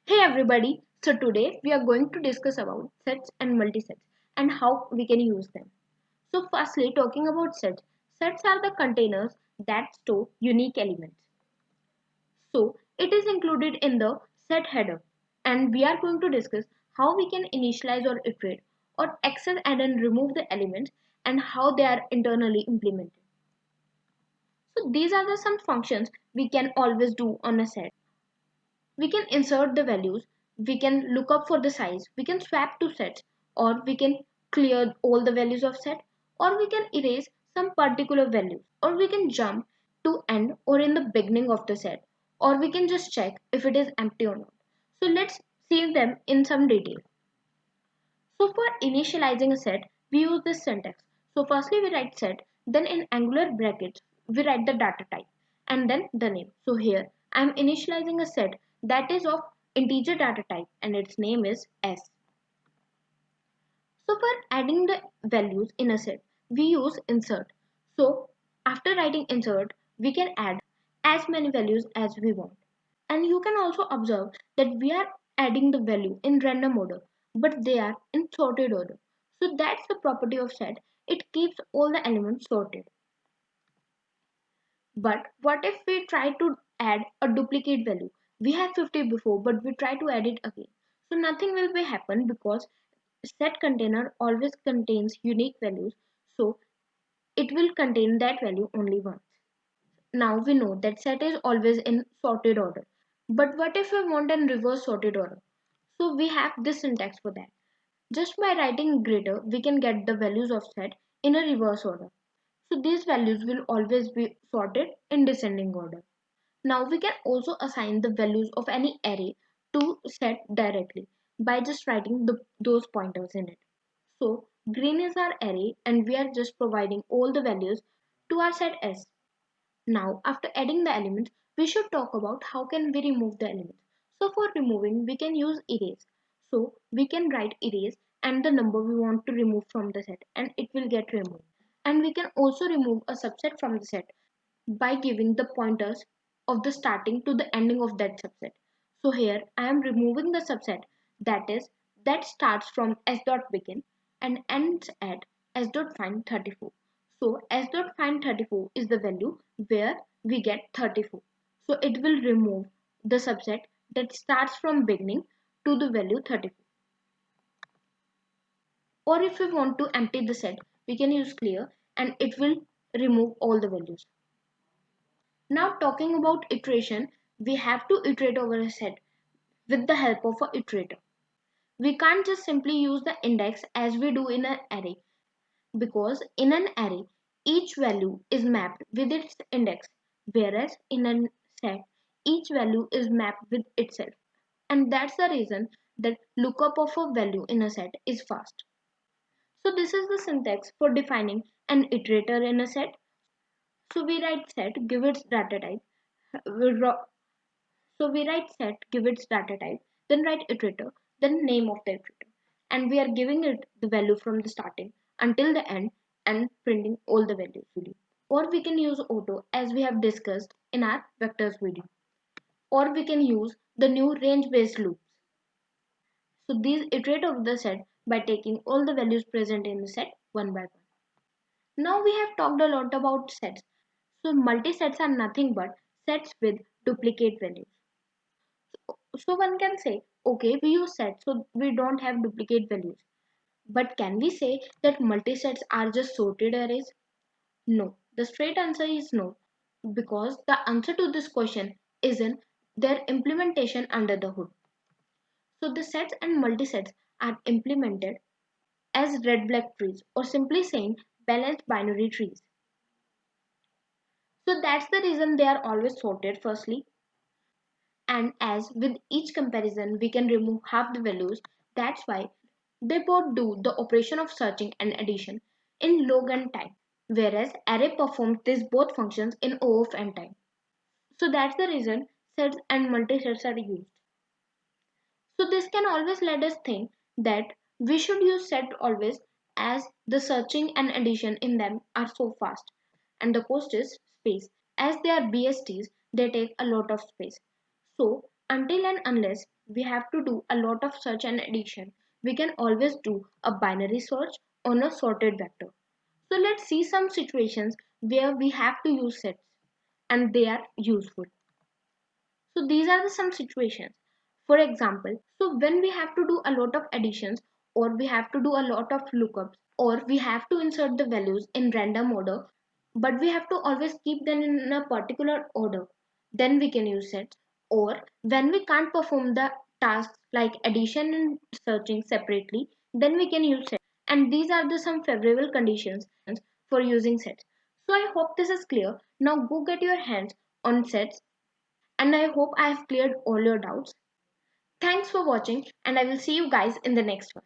Hey everybody, so today we are going to discuss about sets and multisets and how we can use them. So firstly, talking about sets, sets are the containers that store unique elements. So it is included in the set header and we are going to discuss how we can initialize or iterate or access and then remove the elements and how they are internally implemented. So these are the some functions we can always do on a set. We can insert the values, we can look up for the size, we can swap to sets, or we can clear all the values of set, or we can erase some particular values, or we can jump to end or in the beginning of the set, or we can just check if it is empty or not. So let's see them in some detail. So for initializing a set, we use this syntax. So firstly we write set, then in angular brackets we write the data type and then the name. So here I am initializing a set that is of integer data type and its name is S. So for adding the values in a set, we use insert. So after writing insert, we can add as many values as we want. And you can also observe that we are adding the value in random order, but they are in sorted order. So that's the property of set. It keeps all the elements sorted. But what if we try to add a duplicate value? We have 50 before, but we try to add it again. So nothing will be happen because set container always contains unique values. So it will contain that value only once. Now we know that set is always in sorted order. But what if we want in reverse sorted order? So we have this syntax for that. Just by writing greater, we can get the values of set in a reverse order. So these values will always be sorted in descending order. Now we can also assign the values of any array to set directly by just writing those pointers in it. So green is our array and we are just providing all the values to our set S. Now after adding the elements, we should talk about how can we remove the elements. So for removing, we can use erase. So we can write erase and the number we want to remove from the set and it will get removed. And we can also remove a subset from the set by giving the pointers of the starting to the ending of that subset. So here I am removing the subset that is that starts from s dot begin and ends at s dot find 34. So s dot find 34 is the value where we get 34. So it will remove the subset that starts from beginning to the value 34. Or if we want to empty the set, we can use clear and it will remove all the values. Now talking about iteration, we have to iterate over a set with the help of a iterator. We can't just simply use the index as we do in an array because in an array each value is mapped with its index whereas in a set each value is mapped with itself, and that's the reason that lookup of a value in a set is fast. So this is the syntax for defining an iterator in a set. So we write set give its data type. So we write set, give its data type, then write iterator, then name of the iterator. And we are giving it the value from the starting until the end and printing all the values really. Or we can use auto as we have discussed in our vectors video. Or we can use the new range based loops. So these iterate over the set by taking all the values present in the set one by one. Now we have talked a lot about sets. So multi-sets are nothing but sets with duplicate values. So one can say, okay, we use sets so we don't have duplicate values. But can we say that multisets are just sorted arrays? No. The straight answer is no, because the answer to this question is in their implementation under the hood. So the sets and multisets are implemented as red-black trees, or simply saying balanced binary trees. So that's the reason they are always sorted firstly. And as with each comparison we can remove half the values, that's why they both do the operation of searching and addition in log n time, whereas array performs these both functions in O of n time. So that's the reason sets and multisets are used. So this can always let us think that we should use set always, as the searching and addition in them are so fast and the cost is space. As they are BSTs, they take a lot of space. So Until and unless we have to do a lot of search and addition, we can always do a binary search on a sorted vector. So let's see some situations where we have to use sets and they are useful. So these are some situations. For example, so when we have to do a lot of additions, or we have to do a lot of lookups, or we have to insert the values in random order, but we have to always keep them in a particular order, then we can use sets. Or when we can't perform the tasks like addition and searching separately, then we can use sets. And these are the some favorable conditions for using sets. So I hope this is clear. Now go get your hands on sets, and I hope I have cleared all your doubts. Thanks for watching, and I will see you guys in the next one.